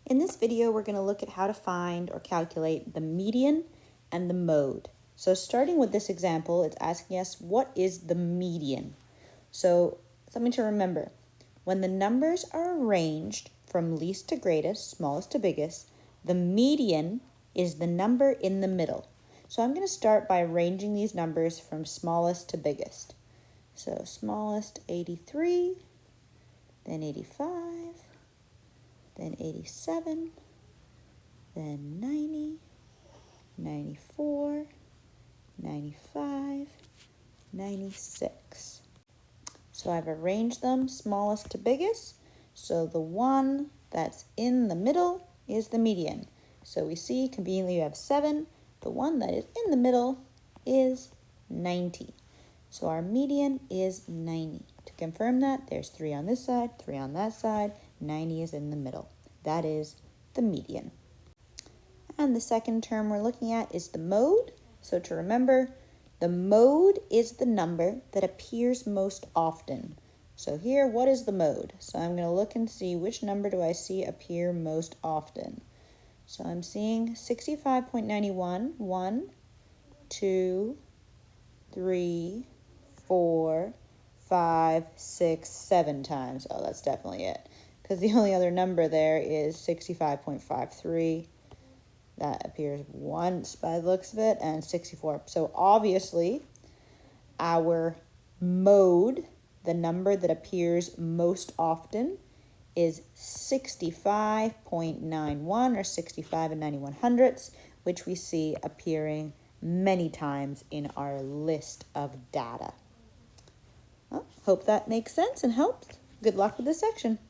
In this video, we're going to look at how to find or calculate the median and the mode. So starting with this example, it's asking us, what is the median? So something to remember, when the numbers are arranged from least to greatest, smallest to biggest, the median is the number in the middle. So I'm going to start by arranging these numbers from smallest to biggest. So smallest 83, then 85, then 87, then 90, 94, 95, 96. So I've arranged them smallest to biggest. So the one that's in the middle is the median. So we see conveniently you have 7. The one that is in the middle is 90. So our median is 90. To confirm that, there's 3 on this side, 3 on that side, 90 is in the middle. That is the median. And the second term we're looking at is the mode. So to remember, the mode is the number that appears most often. So here, what is the mode? So I'm going to look and see which number do I see appear most often. So I'm seeing 65.91, 1, 2, 3, 4, 5, 6, 7 times. Oh, that's definitely it. Because the only other number there is 65.53. That appears once by the looks of it, and 64. So obviously, our mode, the number that appears most often, is 65.91 or 65 and 91 hundredths, which we see appearing many times in our list of data. Well, hope that makes sense and helps. Good luck with this section.